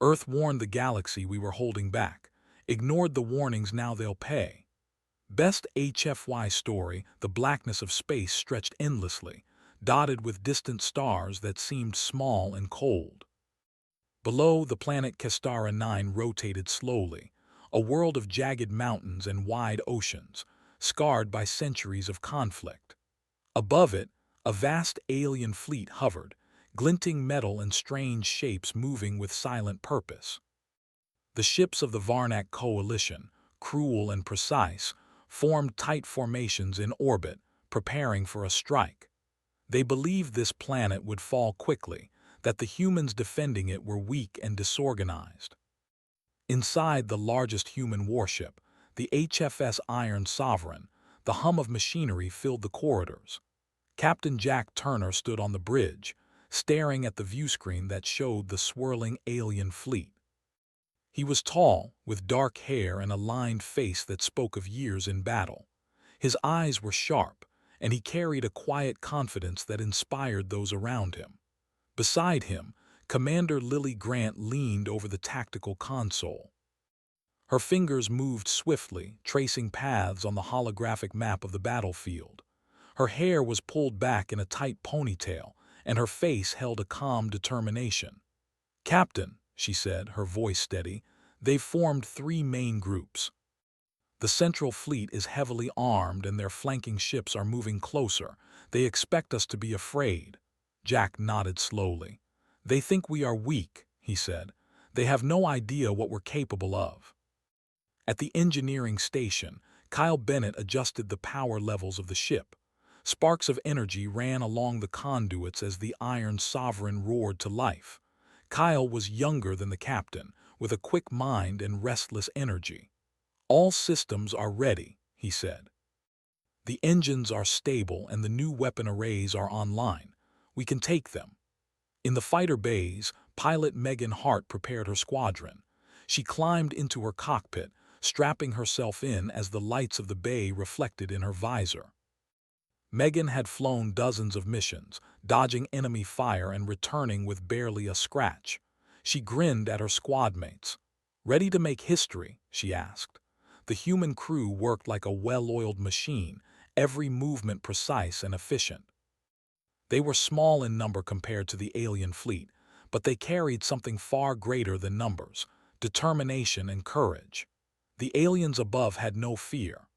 Earth warned the galaxy we were holding back. Ignored the warnings, now they'll pay. Best HFY story, the blackness of space stretched endlessly, dotted with distant stars that seemed small and cold. Below, the planet Kestara 9 rotated slowly, a world of jagged mountains and wide oceans, scarred by centuries of conflict. Above it, a vast alien fleet hovered, glinting metal and strange shapes moving with silent purpose. The ships of the Varnak coalition, cruel and precise, formed tight formations in orbit, preparing for a strike. They believed this planet would fall quickly, that the humans defending it were weak and disorganized. Inside the largest human warship, the HFS Iron Sovereign, the hum of machinery filled the corridors. Captain Jack Turner stood on the bridge, staring at the viewscreen that showed the swirling alien fleet. He was tall, with dark hair and a lined face that spoke of years in battle. His eyes were sharp, and he carried a quiet confidence that inspired those around him. Beside him, Commander Lily Grant leaned over the tactical console. Her fingers moved swiftly, tracing paths on the holographic map of the battlefield. Her hair was pulled back in a tight ponytail, and her face held a calm determination. "Captain," she said, her voice steady, "they've formed three main groups. The Central Fleet is heavily armed and their flanking ships are moving closer. They expect us to be afraid." Jack nodded slowly. "They think we are weak," he said. "They have no idea what we're capable of." At the engineering station, Kyle Bennett adjusted the power levels of the ship. Sparks of energy ran along the conduits as the Iron Sovereign roared to life. Kyle was younger than the captain, with a quick mind and restless energy. "All systems are ready," he said. "The engines are stable and the new weapon arrays are online. We can take them." In the fighter bays, pilot Megan Hart prepared her squadron. She climbed into her cockpit, strapping herself in as the lights of the bay reflected in her visor. Megan had flown dozens of missions, dodging enemy fire and returning with barely a scratch. She grinned at her squad mates. "Ready to make history?" she asked. The human crew worked like a well-oiled machine, every movement precise and efficient. They were small in number compared to the alien fleet, but they carried something far greater than numbers: determination and courage. The aliens above had no fear.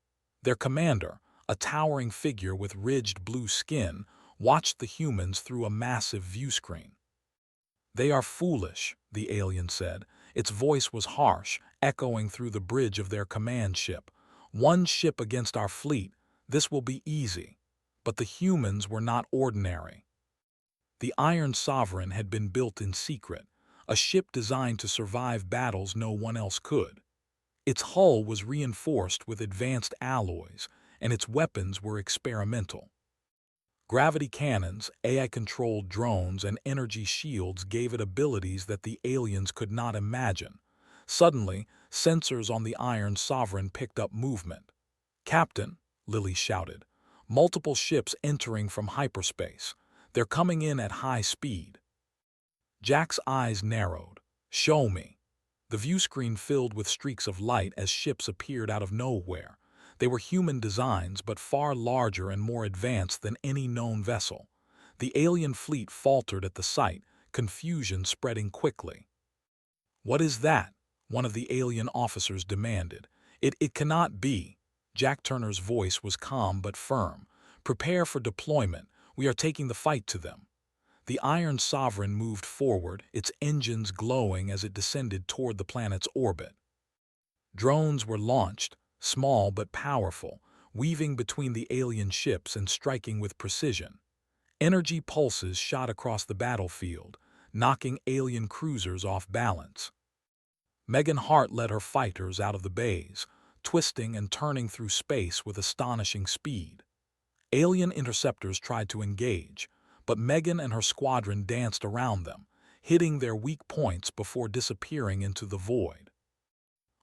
Their commander, a towering figure with ridged blue skin, watched the humans through a massive viewscreen. "They are foolish," the alien said. Its voice was harsh, echoing through the bridge of their command ship. "One ship against our fleet, this will be easy." But the humans were not ordinary. The Iron Sovereign had been built in secret, a ship designed to survive battles no one else could. Its hull was reinforced with advanced alloys, and its weapons were experimental. Gravity cannons, AI-controlled drones, and energy shields gave it abilities that the aliens could not imagine. Suddenly, sensors on the Iron Sovereign picked up movement. "Captain," Lily shouted, "multiple ships entering from hyperspace. They're coming in at high speed." Jack's eyes narrowed. "Show me." The viewscreen filled with streaks of light as ships appeared out of nowhere. They were human designs, but far larger and more advanced than any known vessel. The alien fleet faltered at the sight, confusion spreading quickly. "What is that?" one of the alien officers demanded. It cannot be." Jack Turner's voice was calm but firm. "Prepare for deployment. We are taking the fight to them." The Iron Sovereign moved forward, its engines glowing as it descended toward the planet's orbit. Drones were launched, small but powerful, weaving between the alien ships and striking with precision. Energy pulses shot across the battlefield, knocking alien cruisers off balance. Megan Hart led her fighters out of the bays, twisting and turning through space with astonishing speed. Alien interceptors tried to engage, but Megan and her squadron danced around them, hitting their weak points before disappearing into the void.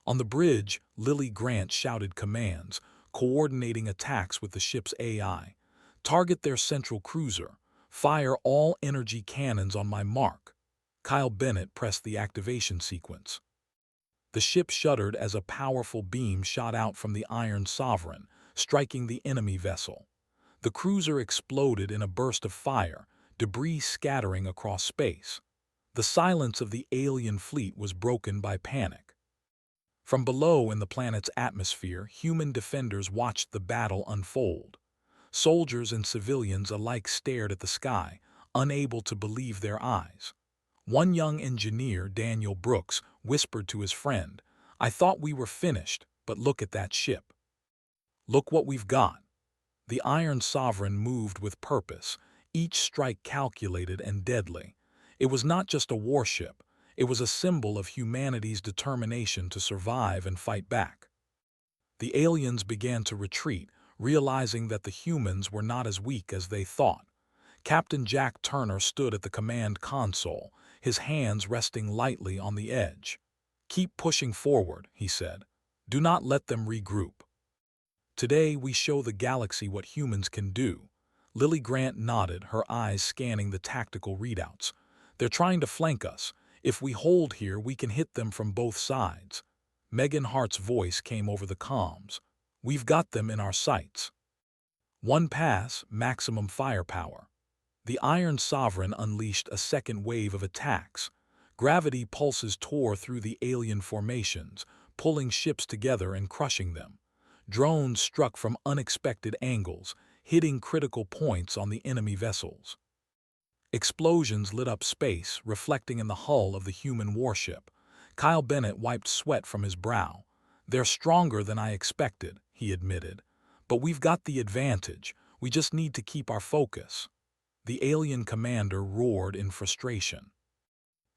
On the bridge, Lily Grant shouted commands, coordinating attacks with the ship's AI. "Target their central cruiser. Fire all energy cannons on my mark." Kyle Bennett pressed the activation sequence. The ship shuddered as a powerful beam shot out from the Iron Sovereign, striking the enemy vessel. The cruiser exploded in a burst of fire, debris scattering across space. The silence of the alien fleet was broken by panic. From below in the planet's atmosphere, human defenders watched the battle unfold. Soldiers and civilians alike stared at the sky, unable to believe their eyes. One young engineer, Daniel Brooks, whispered to his friend, "I thought we were finished, but look at that ship. Look what we've got." The Iron Sovereign moved with purpose, each strike calculated and deadly. It was not just a warship, it was a symbol of humanity's determination to survive and fight back. The aliens began to retreat, realizing that the humans were not as weak as they thought. Captain Jack Turner stood at the command console, his hands resting lightly on the edge. "Keep pushing forward," he said. "Do not let them regroup. Today we show the galaxy what humans can do." Lily Grant nodded, her eyes scanning the tactical readouts. "They're trying to flank us. If we hold here, we can hit them from both sides." Megan Hart's voice came over the comms. "We've got them in our sights. One pass, maximum firepower." The Iron Sovereign unleashed a second wave of attacks. Gravity pulses tore through the alien formations, pulling ships together and crushing them. Drones struck from unexpected angles, hitting critical points on the enemy vessels. Explosions lit up space, reflecting in the hull of the human warship. Kyle Bennett wiped sweat from his brow. "They're stronger than I expected," he admitted. "But we've got the advantage. We just need to keep our focus." The alien commander roared in frustration.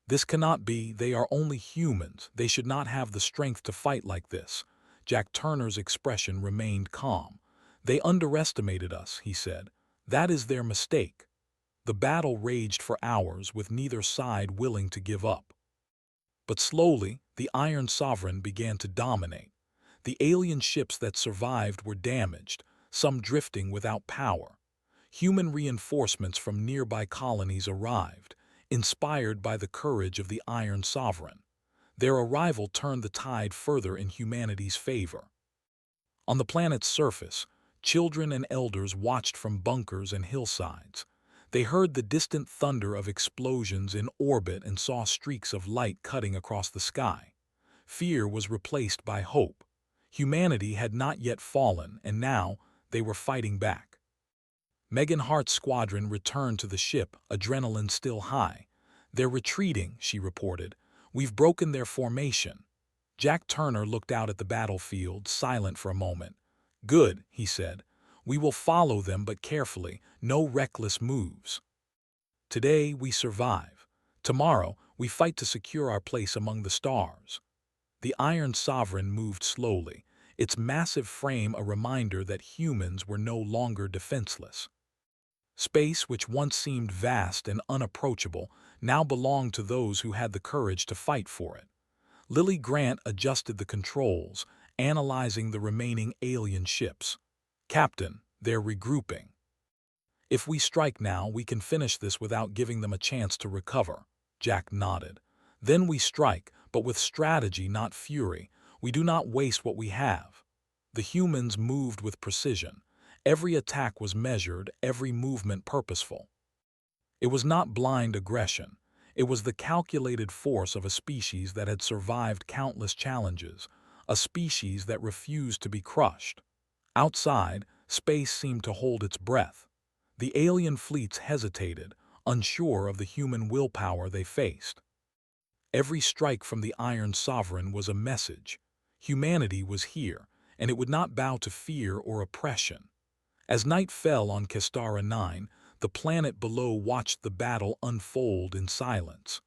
"This cannot be. They are only humans. They should not have the strength to fight like this." Jack Turner's expression remained calm. "They underestimated us," he said. "That is their mistake." The battle raged for hours, with neither side willing to give up. But slowly, the Iron Sovereign began to dominate. The alien ships that survived were damaged, some drifting without power. Human reinforcements from nearby colonies arrived, inspired by the courage of the Iron Sovereign. Their arrival turned the tide further in humanity's favor. On the planet's surface, children and elders watched from bunkers and hillsides. They heard the distant thunder of explosions in orbit and saw streaks of light cutting across the sky. Fear was replaced by hope. Humanity had not yet fallen, and now they were fighting back. Megan Hart's squadron returned to the ship, adrenaline still high. "They're retreating," she reported. "We've broken their formation." Jack Turner looked out at the battlefield, silent for a moment. "Good," he said. "We will follow them, but carefully, no reckless moves. Today we survive. Tomorrow we fight to secure our place among the stars." The Iron Sovereign moved slowly, its massive frame a reminder that humans were no longer defenseless. Space, which once seemed vast and unapproachable, now belonged to those who had the courage to fight for it. Lily Grant adjusted the controls, analyzing the remaining alien ships. "Captain, they're regrouping. If we strike now, we can finish this without giving them a chance to recover." Jack nodded. "Then we strike, but with strategy, not fury. We do not waste what we have." The humans moved with precision. Every attack was measured, every movement purposeful. It was not blind aggression. It was the calculated force of a species that had survived countless challenges, a species that refused to be crushed. Outside, space seemed to hold its breath. The alien fleets hesitated, unsure of the human willpower they faced. Every strike from the Iron Sovereign was a message. Humanity was here, and it would not bow to fear or oppression. As night fell on Kestara 9, the planet below watched the battle unfold in silence.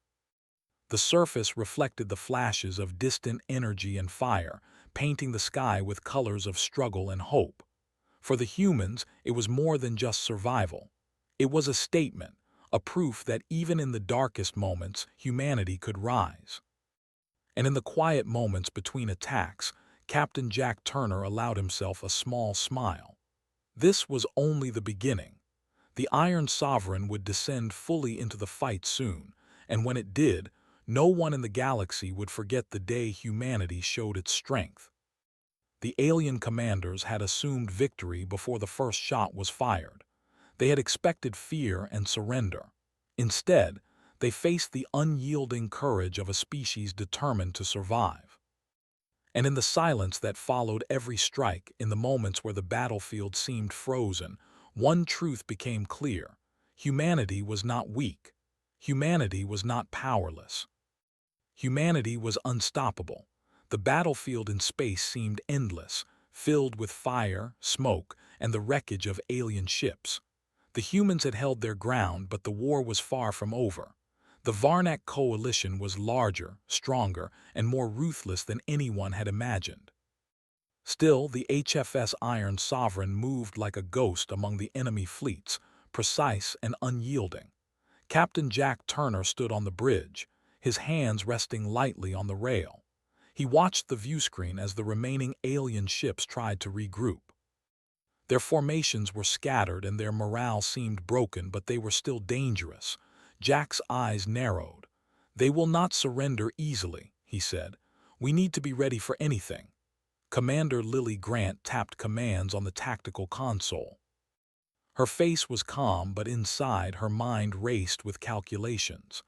The surface reflected the flashes of distant energy and fire, painting the sky with colors of struggle and hope. For the humans, it was more than just survival. It was a statement, a proof that even in the darkest moments, humanity could rise. And in the quiet moments between attacks, Captain Jack Turner allowed himself a small smile. This was only the beginning. The Iron Sovereign would descend fully into the fight soon, and when it did, no one in the galaxy would forget the day humanity showed its strength. The alien commanders had assumed victory before the first shot was fired. They had expected fear and surrender. Instead, they faced the unyielding courage of a species determined to survive. And in the silence that followed every strike, in the moments where the battlefield seemed frozen, one truth became clear. Humanity was not weak. Humanity was not powerless. Humanity was unstoppable. The battlefield in space seemed endless, filled with fire, smoke, and the wreckage of alien ships. The humans had held their ground, but the war was far from over. The Varnak coalition was larger, stronger, and more ruthless than anyone had imagined. Still, the HFS Iron Sovereign moved like a ghost among the enemy fleets, precise and unyielding. Captain Jack Turner stood on the bridge, his hands resting lightly on the rail. He watched the viewscreen as the remaining alien ships tried to regroup. Their formations were scattered and their morale seemed broken, but they were still dangerous. Jack's eyes narrowed. "They will not surrender easily," he said. "We need to be ready for anything." Commander Lily Grant tapped commands on the tactical console. Her face was calm, but inside her mind raced with calculations.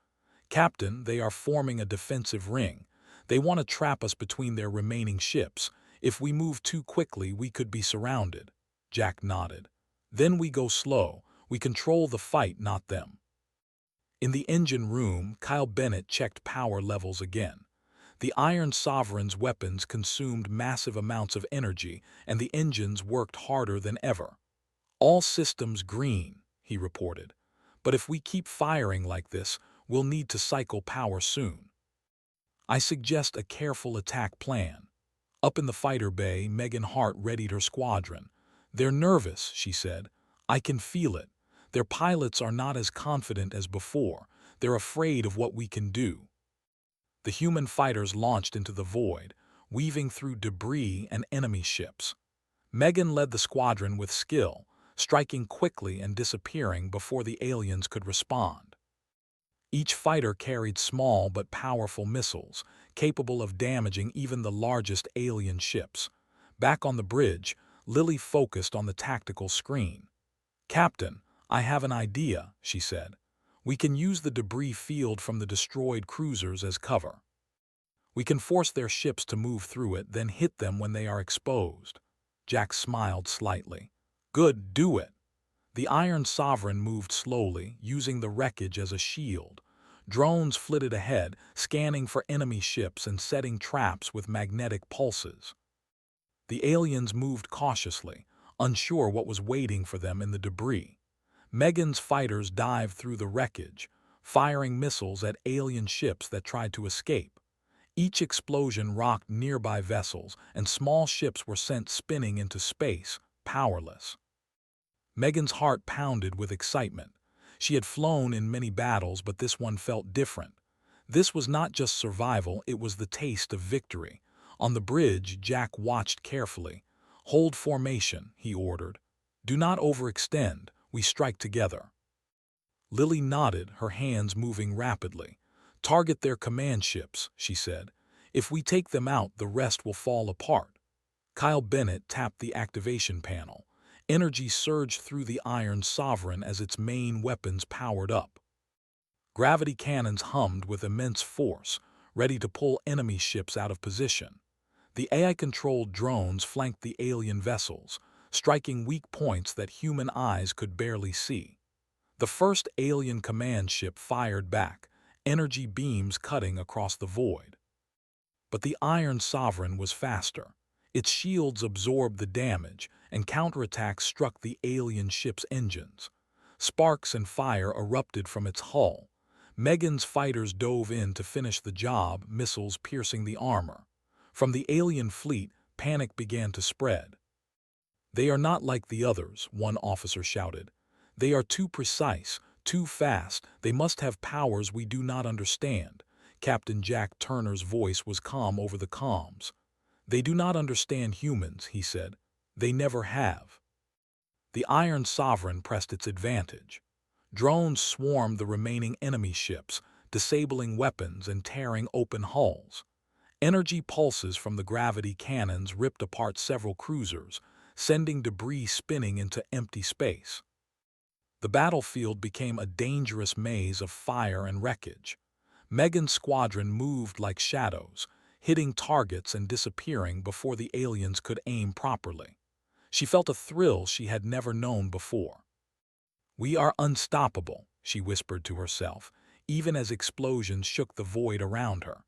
"Captain, they are forming a defensive ring. They want to trap us between their remaining ships. If we move too quickly, we could be surrounded." Jack nodded. "Then we go slow. We control the fight, not them." In the engine room, Kyle Bennett checked power levels again. The Iron Sovereign's weapons consumed massive amounts of energy, and the engines worked harder than ever. "All systems green," he reported. "But if we keep firing like this, we'll need to cycle power soon. I suggest a careful attack plan." Up in the fighter bay, Megan Hart readied her squadron. "They're nervous," she said. "I can feel it. Their pilots are not as confident as before. They're afraid of what we can do." The human fighters launched into the void, weaving through debris and enemy ships. Megan led the squadron with skill, striking quickly and disappearing before the aliens could respond. Each fighter carried small but powerful missiles, capable of damaging even the largest alien ships. Back on the bridge, Lily focused on the tactical screen. "Captain, I have an idea," she said. "We can use the debris field from the destroyed cruisers as cover. We can force their ships to move through it, then hit them when they are exposed." Jack smiled slightly. "Good, do it." The Iron Sovereign moved slowly, using the wreckage as a shield. Drones flitted ahead, scanning for enemy ships and setting traps with magnetic pulses. The aliens moved cautiously, unsure what was waiting for them in the debris. Megan's fighters dived through the wreckage, firing missiles at alien ships that tried to escape. Each explosion rocked nearby vessels, and small ships were sent spinning into space, powerless. Megan's heart pounded with excitement. She had flown in many battles, but this one felt different. This was not just survival, it was the taste of victory. On the bridge, Jack watched carefully. "Hold formation," he ordered. "Do not overextend. We strike together." Lily nodded, her hands moving rapidly. "Target their command ships," she said. "If we take them out, the rest will fall apart." Kyle Bennett tapped the activation panel. Energy surged through the Iron Sovereign as its main weapons powered up. Gravity cannons hummed with immense force, ready to pull enemy ships out of position. The AI-controlled drones flanked the alien vessels, striking weak points that human eyes could barely see. The first alien command ship fired back, energy beams cutting across the void. But the Iron Sovereign was faster. Its shields absorbed the damage, and counterattacks struck the alien ship's engines. Sparks and fire erupted from its hull. Megan's fighters dove in to finish the job, missiles piercing the armor. From the alien fleet, panic began to spread. "They are not like the others," one officer shouted. "They are too precise, too fast. They must have powers we do not understand." Captain Jack Turner's voice was calm over the comms. "They do not understand humans," he said. "They never have." The Iron Sovereign pressed its advantage. Drones swarmed the remaining enemy ships, disabling weapons and tearing open hulls. Energy pulses from the gravity cannons ripped apart several cruisers, sending debris spinning into empty space. The battlefield became a dangerous maze of fire and wreckage. Megan's squadron moved like shadows, hitting targets and disappearing before the aliens could aim properly. She felt a thrill she had never known before. "We are unstoppable," she whispered to herself, even as explosions shook the void around her.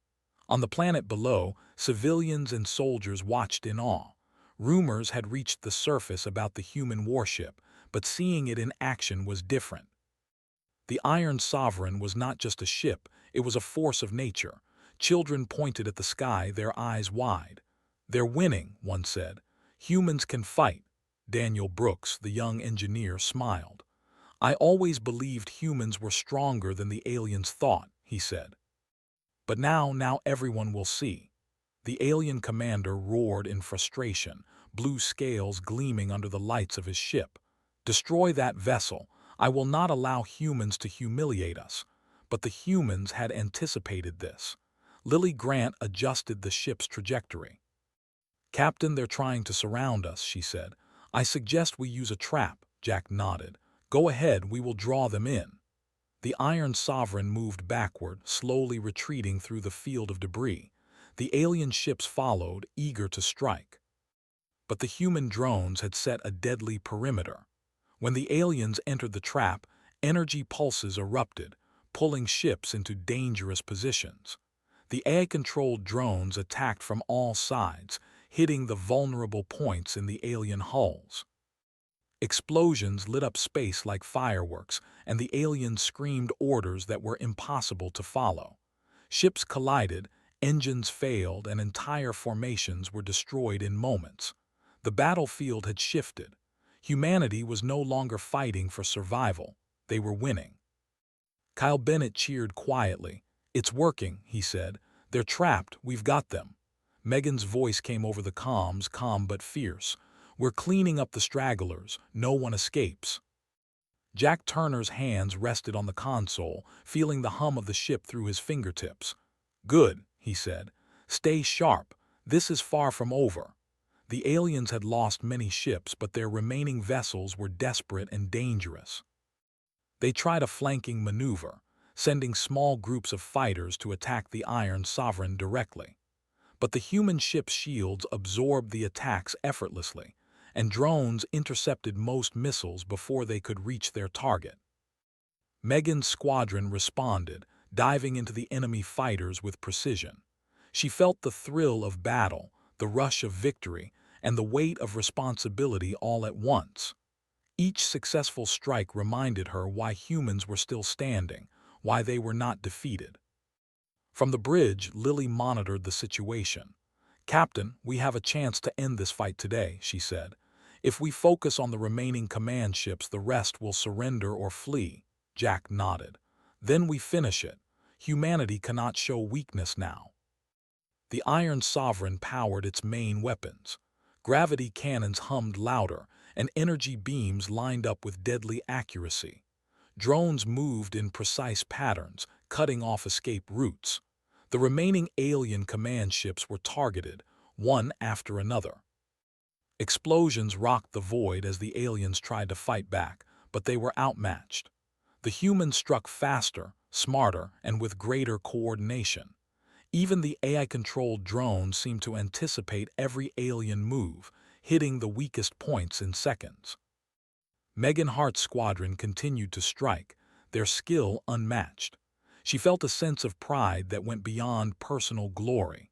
On the planet below, civilians and soldiers watched in awe. Rumors had reached the surface about the human warship, but seeing it in action was different. The Iron Sovereign was not just a ship, it was a force of nature. Children pointed at the sky, their eyes wide. "They're winning," one said. "Humans can fight." Daniel Brooks, the young engineer, smiled. "I always believed humans were stronger than the aliens thought," he said. "But now everyone will see." The alien commander roared in frustration, blue scales gleaming under the lights of his ship. "Destroy that vessel. I will not allow humans to humiliate us." But the humans had anticipated this. Lily Grant adjusted the ship's trajectory. "Captain, they're trying to surround us," she said. "I suggest we use a trap." Jack nodded. "Go ahead, we will draw them in." The Iron Sovereign moved backward, slowly retreating through the field of debris. The alien ships followed, eager to strike. But the human drones had set a deadly perimeter. When the aliens entered the trap, energy pulses erupted, pulling ships into dangerous positions. The AI-controlled drones attacked from all sides, hitting the vulnerable points in the alien hulls. Explosions lit up space like fireworks, and the aliens screamed orders that were impossible to follow. Ships collided, engines failed, and entire formations were destroyed in moments. The battlefield had shifted. Humanity was no longer fighting for survival. They were winning. Kyle Bennett cheered quietly. "It's working," he said. "They're trapped. We've got them." Megan's voice came over the comms, calm but fierce. "We're cleaning up the stragglers. No one escapes." Jack Turner's hands rested on the console, feeling the hum of the ship through his fingertips. "Good," he said. "Stay sharp. This is far from over." The aliens had lost many ships, but their remaining vessels were desperate and dangerous. They tried a flanking maneuver, sending small groups of fighters to attack the Iron Sovereign directly. But the human ship's shields absorbed the attacks effortlessly, and drones intercepted most missiles before they could reach their target. Megan's squadron responded, diving into the enemy fighters with precision. She felt the thrill of battle, the rush of victory, and the weight of responsibility all at once. Each successful strike reminded her why humans were still standing, why they were not defeated. From the bridge, Lily monitored the situation. "Captain, we have a chance to end this fight today," she said. "If we focus on the remaining command ships, the rest will surrender or flee." Jack nodded. "Then we finish it. Humanity cannot show weakness now." The Iron Sovereign powered its main weapons. Gravity cannons hummed louder, and energy beams lined up with deadly accuracy. Drones moved in precise patterns, cutting off escape routes. The remaining alien command ships were targeted, one after another. Explosions rocked the void as the aliens tried to fight back, but they were outmatched. The humans struck faster, smarter, and with greater coordination. Even the AI-controlled drones seemed to anticipate every alien move, hitting the weakest points in seconds. Megan Hart's squadron continued to strike, their skill unmatched. She felt a sense of pride that went beyond personal glory.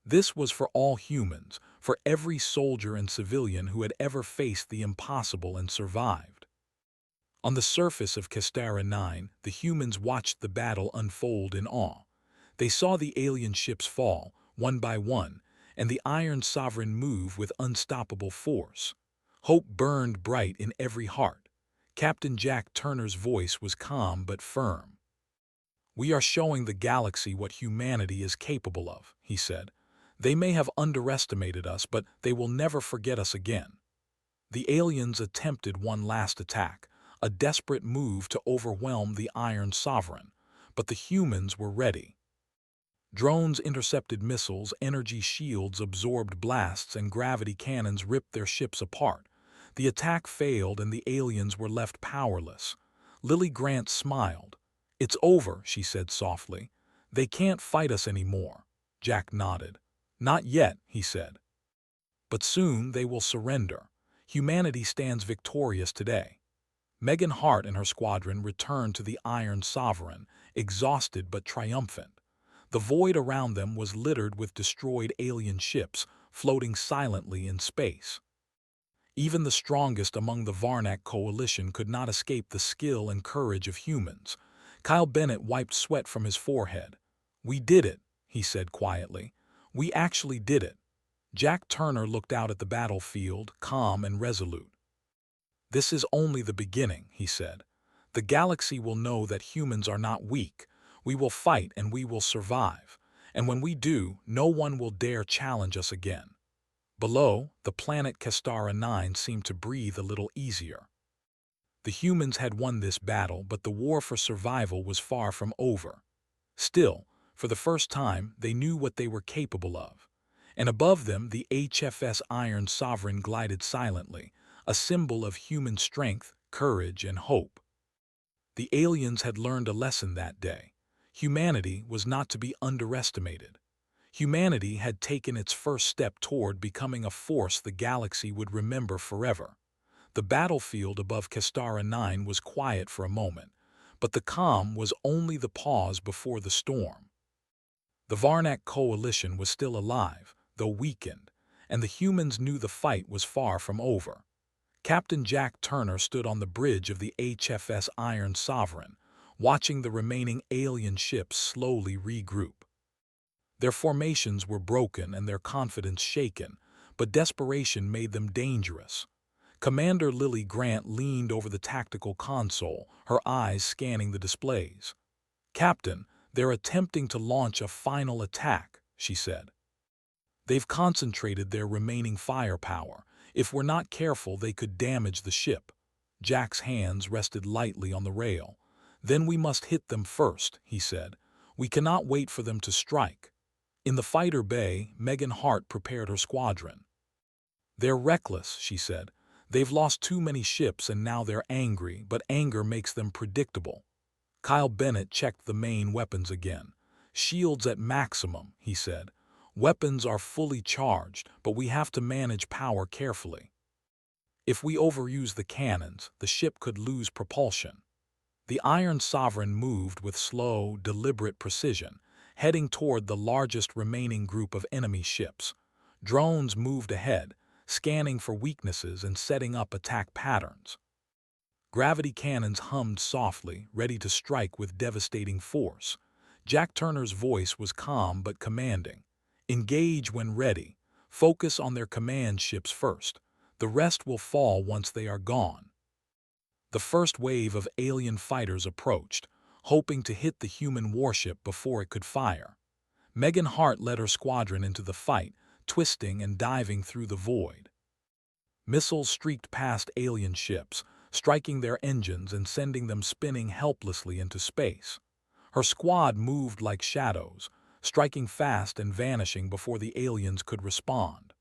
This was for all humans, for every soldier and civilian who had ever faced the impossible and survived. On the surface of Kestara 9, the humans watched the battle unfold in awe. They saw the alien ships fall, one by one, and the Iron Sovereign move with unstoppable force. Hope burned bright in every heart. Captain Jack Turner's voice was calm but firm. "We are showing the galaxy what humanity is capable of," he said. "They may have underestimated us, but they will never forget us again." The aliens attempted one last attack, a desperate move to overwhelm the Iron Sovereign. but the humans were ready. Drones intercepted missiles, energy shields absorbed blasts, and gravity cannons ripped their ships apart. The attack failed and the aliens were left powerless. Lily Grant smiled. "It's over," she said softly. "They can't fight us anymore." Jack nodded. "Not yet," he said. "But soon they will surrender. Humanity stands victorious today." Megan Hart and her squadron returned to the Iron Sovereign, exhausted but triumphant. The void around them was littered with destroyed alien ships floating silently in space. Even the strongest among the Varnak coalition could not escape the skill and courage of humans. Kyle Bennett wiped sweat from his forehead. "We did it," he said quietly. "We actually did it." Jack Turner looked out at the battlefield, calm and resolute. "This is only the beginning," he said. "The galaxy will know that humans are not weak. We will fight and we will survive. And when we do, no one will dare challenge us again." Below, the planet Kestara 9 seemed to breathe a little easier. The humans had won this battle, but the war for survival was far from over. Still, for the first time, they knew what they were capable of. And above them, the HFS Iron Sovereign glided silently, a symbol of human strength, courage, and hope. The aliens had learned a lesson that day. Humanity was not to be underestimated. Humanity had taken its first step toward becoming a force the galaxy would remember forever. The battlefield above Kestara 9 was quiet for a moment, but the calm was only the pause before the storm. The Varnak coalition was still alive, though weakened, and the humans knew the fight was far from over. Captain Jack Turner stood on the bridge of the HFS Iron Sovereign, watching the remaining alien ships slowly regroup. Their formations were broken and their confidence shaken, but desperation made them dangerous. Commander Lily Grant leaned over the tactical console, her eyes scanning the displays. "Captain, they're attempting to launch a final attack," she said. "They've concentrated their remaining firepower. If we're not careful, they could damage the ship." Jack's hands rested lightly on the rail. "Then we must hit them first," he said. "We cannot wait for them to strike." In the fighter bay, Megan Hart prepared her squadron. "They're reckless," she said. "They've lost too many ships and now they're angry, but anger makes them predictable." Kyle Bennett checked the main weapons again. "Shields at maximum," he said. "Weapons are fully charged, but we have to manage power carefully. If we overuse the cannons, the ship could lose propulsion." The Iron Sovereign moved with slow, deliberate precision, heading toward the largest remaining group of enemy ships. Drones moved ahead, scanning for weaknesses and setting up attack patterns. Gravity cannons hummed softly, ready to strike with devastating force. Jack Turner's voice was calm but commanding. "Engage when ready. Focus on their command ships first. The rest will fall once they are gone." The first wave of alien fighters approached, hoping to hit the human warship before it could fire. Megan Hart led her squadron into the fight, twisting and diving through the void. Missiles streaked past alien ships, striking their engines and sending them spinning helplessly into space. Her squad moved like shadows, striking fast and vanishing before the aliens could respond.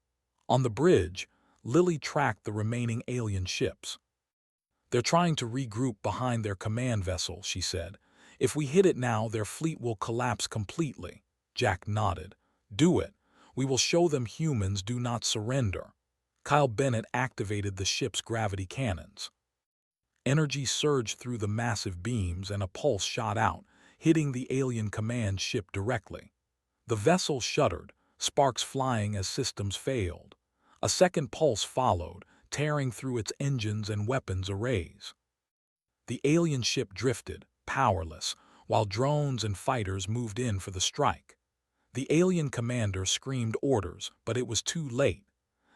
On the bridge, Lily tracked the remaining alien ships. "They're trying to regroup behind their command vessel," she said. "If we hit it now, their fleet will collapse completely." Jack nodded. "Do it. We will show them humans do not surrender." Kyle Bennett activated the ship's gravity cannons. Energy surged through the massive beams and a pulse shot out, hitting the alien command ship directly. The vessel shuddered, sparks flying as systems failed. A second pulse followed, tearing through its engines and weapons arrays. The alien ship drifted, powerless, while drones and fighters moved in for the strike. The alien commander screamed orders, but it was too late.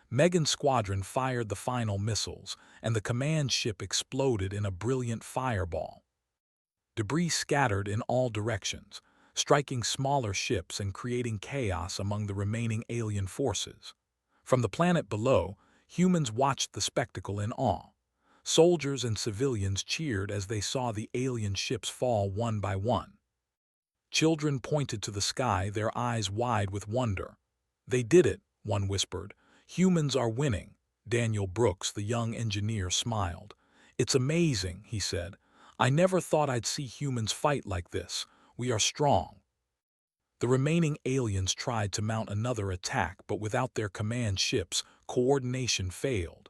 Megan's squadron fired the final missiles, and the command ship exploded in a brilliant fireball. Debris scattered in all directions, striking smaller ships and creating chaos among the remaining alien forces. From the planet below, humans watched the spectacle in awe. Soldiers and civilians cheered as they saw the alien ships fall one by one. Children pointed to the sky, their eyes wide with wonder. "They did it," one whispered. "Humans are winning." Daniel Brooks, the young engineer, smiled. "It's amazing," he said. "I never thought I'd see humans fight like this. We are strong." The remaining aliens tried to mount another attack, but without their command ships, coordination failed.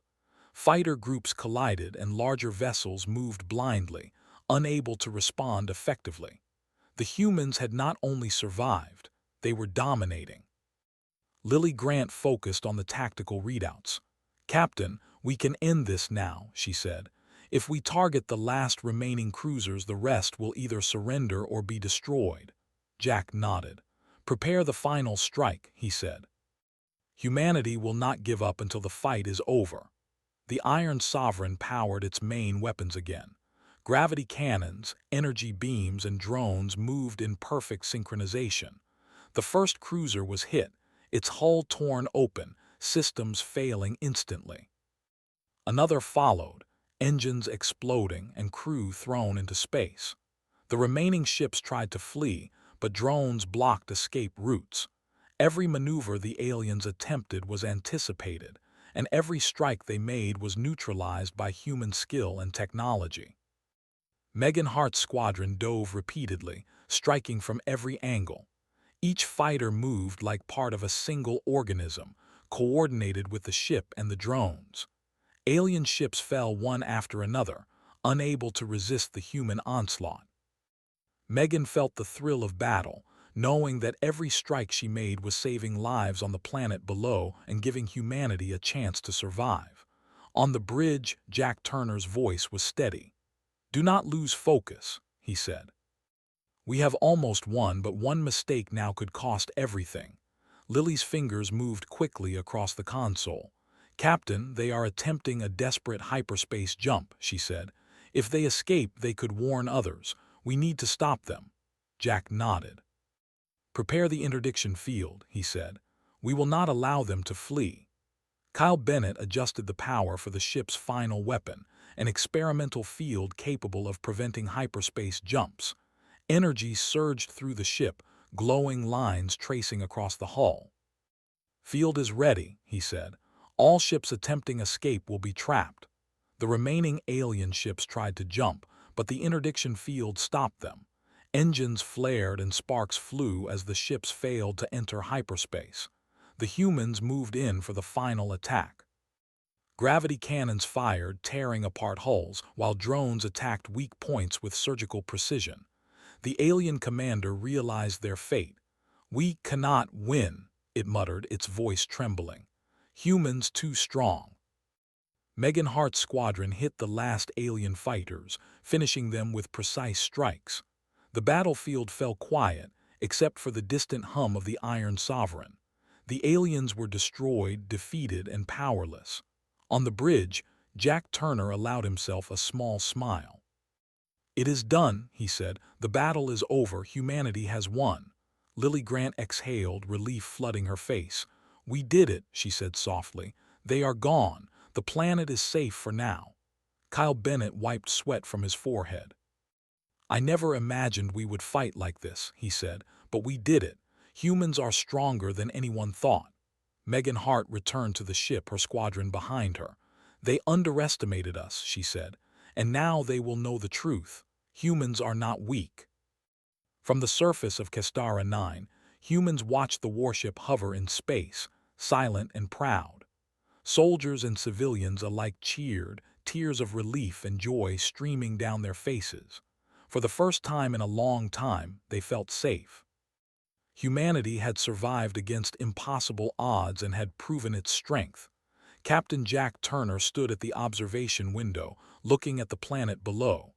Fighter groups collided and larger vessels moved blindly, unable to respond effectively. The humans had not only survived, they were dominating. Lily Grant focused on the tactical readouts. "Captain, we can end this now," she said. "If we target the last remaining cruisers, the rest will either surrender or be destroyed." Jack nodded. "Prepare the final strike," he said. "Humanity will not give up until the fight is over." The Iron Sovereign powered its main weapons again. Gravity cannons, energy beams, and drones moved in perfect synchronization. The first cruiser was hit, its hull torn open, systems failing instantly. Another followed, engines exploding and crew thrown into space. The remaining ships tried to flee, but drones blocked escape routes. Every maneuver the aliens attempted was anticipated, and every strike they made was neutralized by human skill and technology. Megan Hart's squadron dove repeatedly, striking from every angle. Each fighter moved like part of a single organism, coordinated with the ship and the drones. Alien ships fell one after another, unable to resist the human onslaught. Megan felt the thrill of battle, knowing that every strike she made was saving lives on the planet below and giving humanity a chance to survive. On the bridge, Jack Turner's voice was steady. "Do not lose focus," he said. "We have almost won, but one mistake now could cost everything." Lily's fingers moved quickly across the console. "Captain, they are attempting a desperate hyperspace jump," she said. "If they escape, they could warn others. We need to stop them." Jack nodded. "Prepare the interdiction field," he said. "We will not allow them to flee." Kyle Bennett adjusted the power for the ship's final weapon, an experimental field capable of preventing hyperspace jumps. Energy surged through the ship, glowing lines tracing across the hull. "Field is ready," he said. "All ships attempting escape will be trapped." The remaining alien ships tried to jump, but the interdiction field stopped them. Engines flared and sparks flew as the ships failed to enter hyperspace. The humans moved in for the final attack. Gravity cannons fired, tearing apart hulls, while drones attacked weak points with surgical precision. The alien commander realized their fate. "We cannot win," it muttered, its voice trembling. "Humans too strong." Megan Hart's squadron hit the last alien fighters, finishing them with precise strikes. The battlefield fell quiet, except for the distant hum of the Iron Sovereign. The aliens were destroyed, defeated, and powerless. On the bridge, Jack Turner allowed himself a small smile. "It is done," he said. "The battle is over. Humanity has won." Lily Grant exhaled, relief flooding her face. "We did it," she said softly. "They are gone. The planet is safe for now." Kyle Bennett wiped sweat from his forehead. "I never imagined we would fight like this," he said, "but we did it. Humans are stronger than anyone thought." Megan Hart returned to the ship, her squadron behind her. "They underestimated us," she said, "and now they will know the truth. Humans are not weak." From the surface of Kestara 9, humans watched the warship hover in space, silent and proud. Soldiers and civilians alike cheered, tears of relief and joy streaming down their faces. For the first time in a long time, they felt safe. Humanity had survived against impossible odds and had proven its strength. Captain Jack Turner stood at the observation window, looking at the planet below.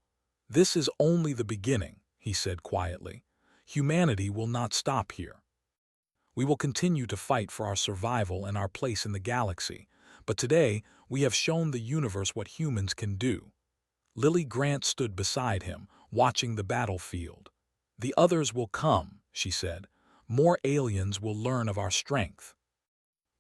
"This is only the beginning," he said quietly. "Humanity will not stop here. We will continue to fight for our survival and our place in the galaxy, but today we have shown the universe what humans can do." Lily Grant stood beside him, watching the battlefield. "The others will come," she said. "More aliens will learn of our strength.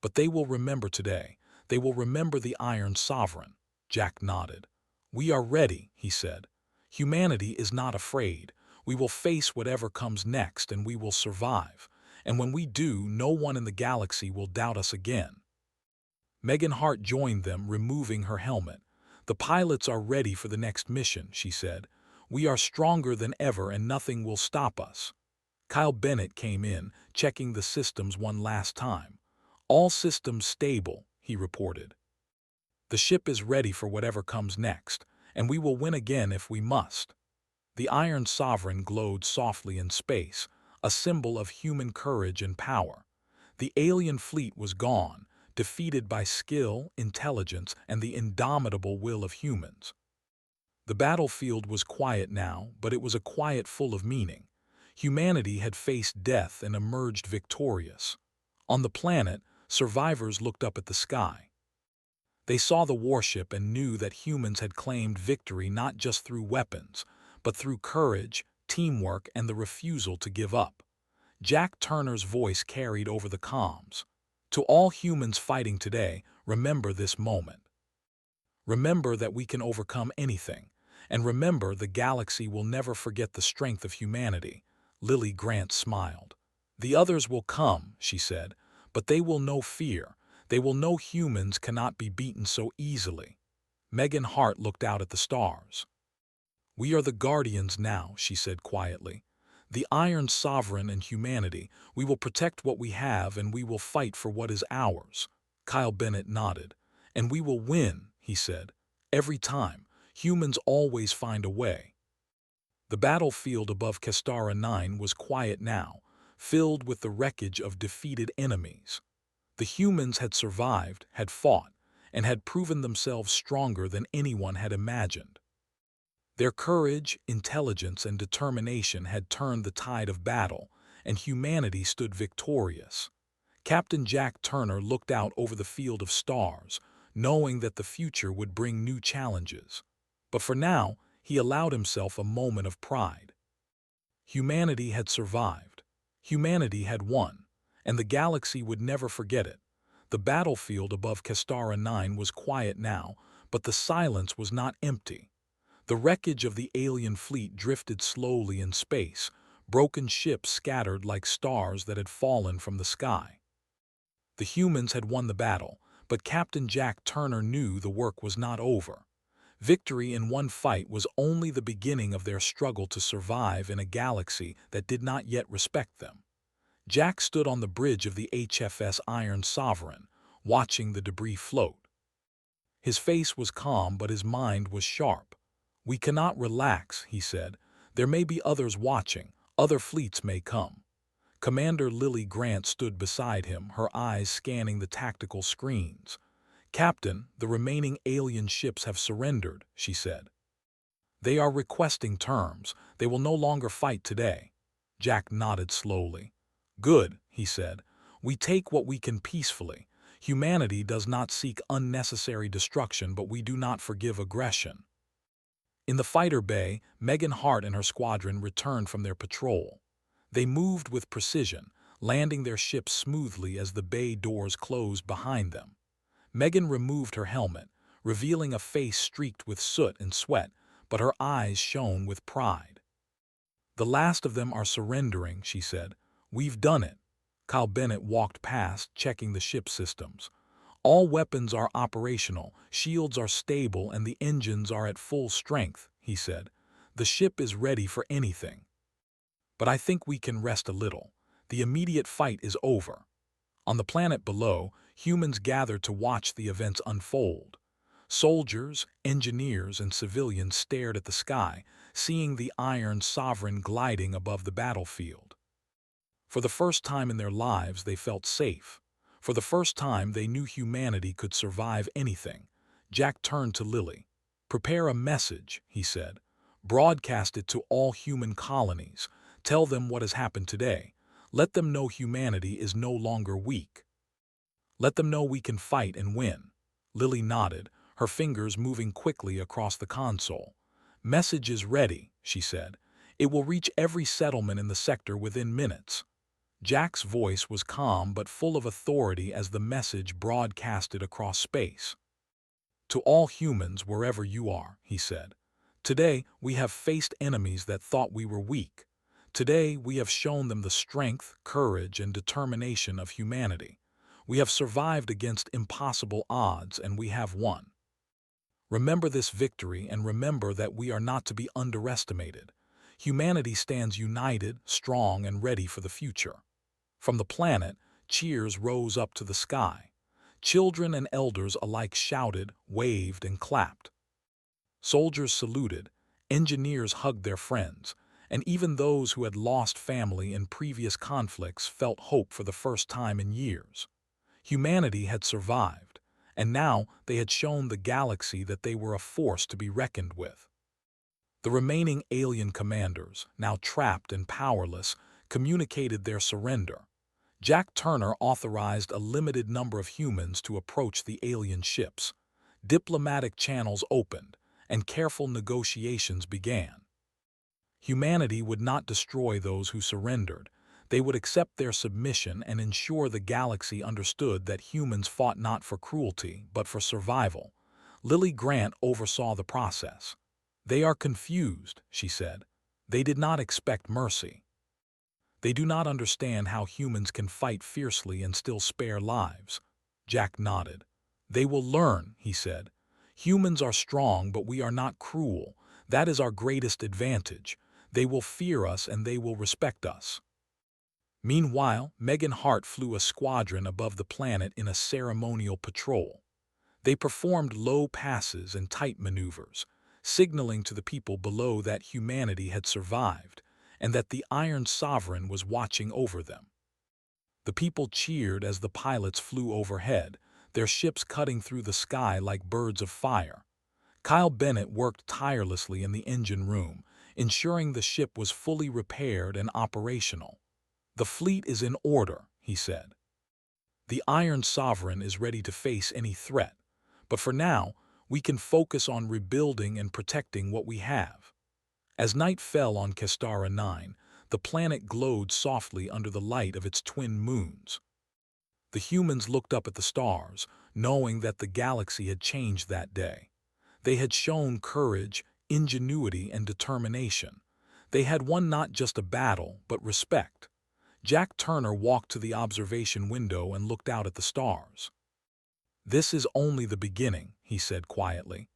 But they will remember today. They will remember the Iron Sovereign." Jack nodded. "We are ready," he said. "Humanity is not afraid. We will face whatever comes next and we will survive. And when we do, no one in the galaxy will doubt us again. Megan Hart joined them, removing her helmet. The pilots are ready for the next mission, she said. We are stronger than ever and nothing will stop us. Kyle Bennett came in, checking the systems one last time. All systems stable, he reported. The ship is ready for whatever comes next, and we will win again if we must. The Iron Sovereign glowed softly in space, a symbol of human courage and power. The alien fleet was gone, defeated by skill, intelligence, and the indomitable will of humans. The battlefield was quiet now, but it was a quiet full of meaning. Humanity had faced death and emerged victorious. On the planet, survivors looked up at the sky. They saw the warship and knew that humans had claimed victory not just through weapons, but through courage, teamwork, and the refusal to give up. Jack Turner's voice carried over the comms. To all humans fighting today, remember this moment. Remember that we can overcome anything. And remember, the galaxy will never forget the strength of humanity. Lily Grant smiled. The others will come, she said, but they will know fear. They will know humans cannot be beaten so easily. Megan Hart looked out at the stars. We are the guardians now, she said quietly. The Iron Sovereign and humanity, we will protect what we have and we will fight for what is ours. Kyle Bennett nodded. And we will win, he said. Every time. Humans always find a way. The battlefield above Kestara 9 was quiet now, filled with the wreckage of defeated enemies. The humans had survived, had fought, and had proven themselves stronger than anyone had imagined. Their courage, intelligence, and determination had turned the tide of battle, and humanity stood victorious. Captain Jack Turner looked out over the field of stars, knowing that the future would bring new challenges. But for now, he allowed himself a moment of pride. Humanity had survived. Humanity had won, and the galaxy would never forget it. The battlefield above Kestara 9 was quiet now, but the silence was not empty. The wreckage of the alien fleet drifted slowly in space, broken ships scattered like stars that had fallen from the sky. The humans had won the battle, but Captain Jack Turner knew the work was not over. Victory in one fight was only the beginning of their struggle to survive in a galaxy that did not yet respect them. Jack stood on the bridge of the HFS Iron Sovereign, watching the debris float. His face was calm, but his mind was sharp. We cannot relax, he said. There may be others watching. Other fleets may come. Commander Lily Grant stood beside him, her eyes scanning the tactical screens. Captain, the remaining alien ships have surrendered, she said. They are requesting terms. They will no longer fight today. Jack nodded slowly. Good, he said. We take what we can peacefully. Humanity does not seek unnecessary destruction, but we do not forgive aggression. In the fighter bay, Megan Hart and her squadron returned from their patrol. They moved with precision, landing their ships smoothly as the bay doors closed behind them. Megan removed her helmet, revealing a face streaked with soot and sweat, but her eyes shone with pride. The last of them are surrendering, she said. We've done it. Kyle Bennett walked past, checking the ship systems. All weapons are operational, shields are stable, and the engines are at full strength, he said. The ship is ready for anything. But I think we can rest a little. The immediate fight is over. On the planet below, humans gathered to watch the events unfold. Soldiers, engineers, and civilians stared at the sky, seeing the Iron Sovereign gliding above the battlefield. For the first time in their lives, they felt safe. For the first time, they knew humanity could survive anything. Jack turned to Lily. Prepare a message, he said. Broadcast it to all human colonies. Tell them what has happened today. Let them know humanity is no longer weak. Let them know we can fight and win. Lily nodded, her fingers moving quickly across the console. Message is ready, she said. It will reach every settlement in the sector within minutes. Jack's voice was calm but full of authority as the message broadcasted across space. To all humans, wherever you are, he said. Today, we have faced enemies that thought we were weak. Today, we have shown them the strength, courage, and determination of humanity. We have survived against impossible odds, and we have won. Remember this victory and remember that we are not to be underestimated. Humanity stands united, strong, and ready for the future. From the planet, cheers rose up to the sky. Children and elders alike shouted, waved, and clapped. Soldiers saluted, engineers hugged their friends, and even those who had lost family in previous conflicts felt hope for the first time in years. Humanity had survived, and now they had shown the galaxy that they were a force to be reckoned with. The remaining alien commanders, now trapped and powerless, communicated their surrender. Jack Turner authorized a limited number of humans to approach the alien ships. Diplomatic channels opened, and careful negotiations began. Humanity would not destroy those who surrendered. They would accept their submission and ensure the galaxy understood that humans fought not for cruelty, but for survival. Lily Grant oversaw the process. "They are confused," she said. "They did not expect mercy. They do not understand how humans can fight fiercely and still spare lives." Jack nodded. "They will learn," he said. "Humans are strong, but we are not cruel. That is our greatest advantage. They will fear us and they will respect us." Meanwhile, Megan Hart flew a squadron above the planet in a ceremonial patrol. They performed low passes and tight maneuvers, signaling to the people below that humanity had survived and that the Iron Sovereign was watching over them. The people cheered as the pilots flew overhead, their ships cutting through the sky like birds of fire. Kyle Bennett worked tirelessly in the engine room, ensuring the ship was fully repaired and operational. "The fleet is in order," he said. "The Iron Sovereign is ready to face any threat, but for now, we can focus on rebuilding and protecting what we have." As night fell on Kestara 9, the planet glowed softly under the light of its twin moons. The humans looked up at the stars, knowing that the galaxy had changed that day. They had shown courage, ingenuity, and determination. They had won not just a battle, but respect. Jack Turner walked to the observation window and looked out at the stars. "This is only the beginning," he said quietly.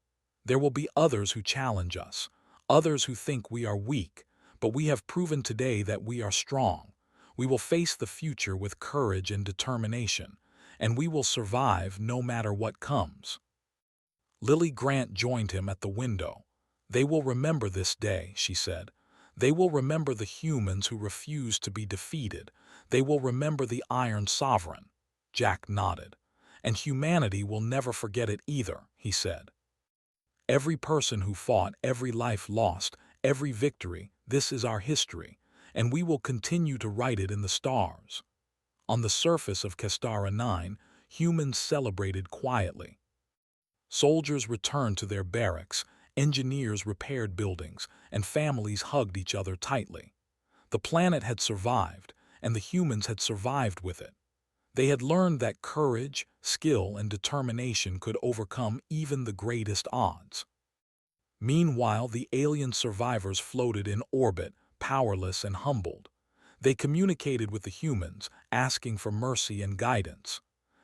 "There will be others who challenge us, others who think we are weak, but we have proven today that we are strong. We will face the future with courage and determination, and we will survive no matter what comes." Lily Grant joined him at the window. "They will remember this day," she said. "They will remember the humans who refused to be defeated. They will remember the Iron Sovereign." Jack nodded. "And humanity will never forget it either," he said. "Every person who fought, every life lost, every victory, this is our history, and we will continue to write it in the stars." On the surface of Kestara 9, humans celebrated quietly. Soldiers returned to their barracks, engineers repaired buildings, and families hugged each other tightly. The planet had survived, and the humans had survived with it. They had learned that courage, skill, and determination could overcome even the greatest odds. Meanwhile, the alien survivors floated in orbit, powerless and humbled. They communicated with the humans, asking for mercy and guidance.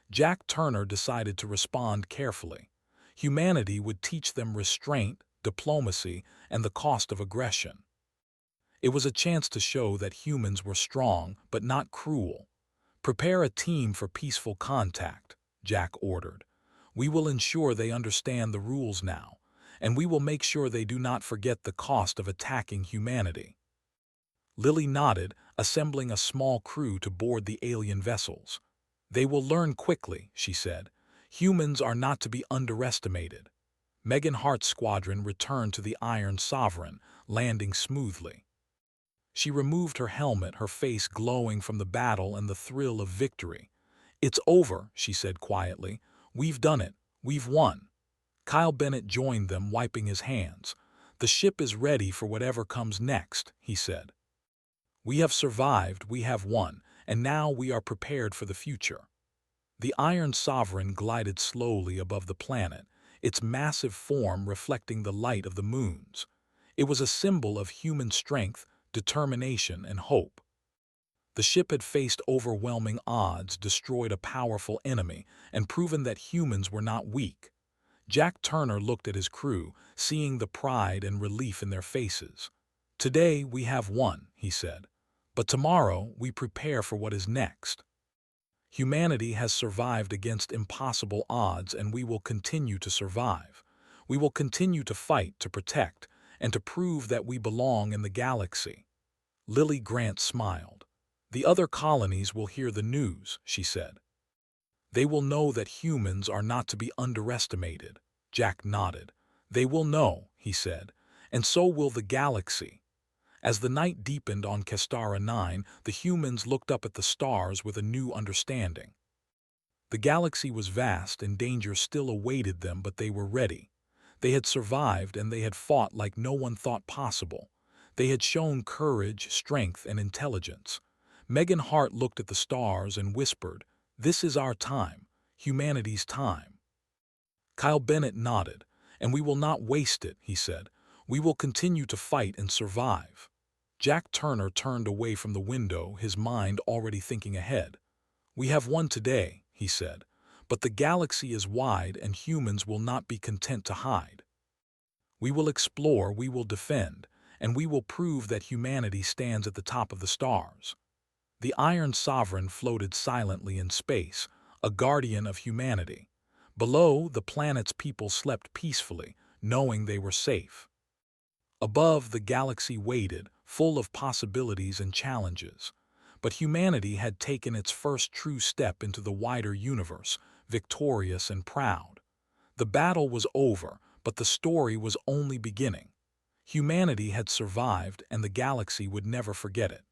Jack Turner decided to respond carefully. Humanity would teach them restraint, diplomacy, and the cost of aggression. It was a chance to show that humans were strong, but not cruel. "Prepare a team for peaceful contact," Jack ordered. "We will ensure they understand the rules now, and we will make sure they do not forget the cost of attacking humanity." Lily nodded, assembling a small crew to board the alien vessels. "They will learn quickly," she said. "Humans are not to be underestimated." Megan Hart's squadron returned to the Iron Sovereign, landing smoothly. She removed her helmet, her face glowing from the battle and the thrill of victory. "It's over," she said quietly. "We've done it. We've won." Kyle Bennett joined them, wiping his hands. "The ship is ready for whatever comes next," he said. "We have survived, we have won, and now we are prepared for the future." The Iron Sovereign glided slowly above the planet, its massive form reflecting the light of the moons. It was a symbol of human strength, determination, and hope. The ship had faced overwhelming odds, destroyed a powerful enemy, and proven that humans were not weak. Jack Turner looked at his crew, seeing the pride and relief in their faces. "Today we have won," he said, "but tomorrow we prepare for what is next. Humanity has survived against impossible odds, and we will continue to survive. We will continue to fight, to protect, and to prove that we belong in the galaxy." Lily Grant smiled. "The other colonies will hear the news," she said. "They will know that humans are not to be underestimated." Jack nodded. "They will know," he said, "and so will the galaxy." As the night deepened on Kestara 9, the humans looked up at the stars with a new understanding. The galaxy was vast and danger still awaited them, but they were ready. They had survived and they had fought like no one thought possible. They had shown courage, strength, and intelligence. Megan Hart looked at the stars and whispered, "This is our time, humanity's time." Kyle Bennett nodded. "And we will not waste it," he said. "We will continue to fight and survive." Jack Turner turned away from the window, his mind already thinking ahead. "We have won today," he said, "but the galaxy is wide and humans will not be content to hide. We will explore, we will defend, and we will prove that humanity stands at the top of the stars." The Iron Sovereign floated silently in space, a guardian of humanity. Below, the planet's people slept peacefully, knowing they were safe. Above, the galaxy waited, full of possibilities and challenges. But humanity had taken its first true step into the wider universe, victorious and proud. The battle was over, but the story was only beginning. Humanity had survived, and the galaxy would never forget it.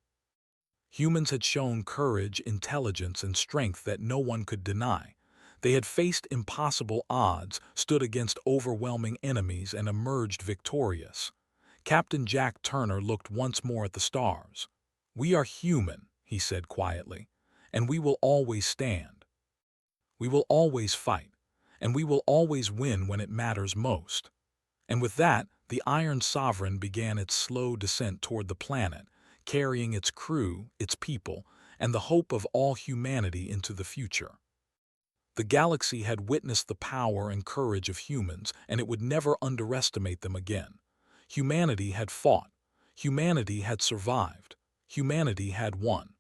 Humans had shown courage, intelligence, and strength that no one could deny. They had faced impossible odds, stood against overwhelming enemies, and emerged victorious. Captain Jack Turner looked once more at the stars. "We are human," he said quietly, "and we will always stand. We will always fight, and we will always win when it matters most." And with that, the Iron Sovereign began its slow descent toward the planet, carrying its crew, its people, and the hope of all humanity into the future. The galaxy had witnessed the power and courage of humans, and it would never underestimate them again. Humanity had fought. Humanity had survived. Humanity had won.